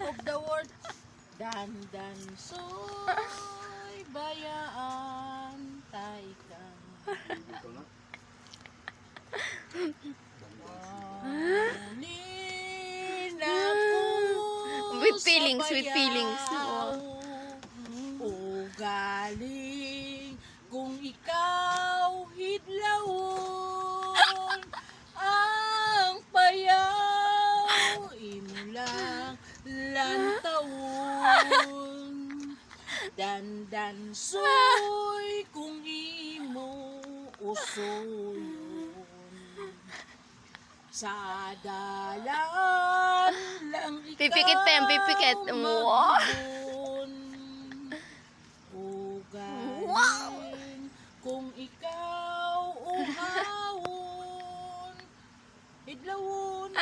of the world. Dandan soy bayaan tay kang. Paulin ako With feelings, sa with feelings. bayaw. O galing kung ikaw hidlawon ang payaw imulang lantawon dandan soy kung imo usoyon sa dalan lang ikaw Pipikit pa yan, pipikit. Wow. magbubon. O galing kung ikaw uhawon hidlawon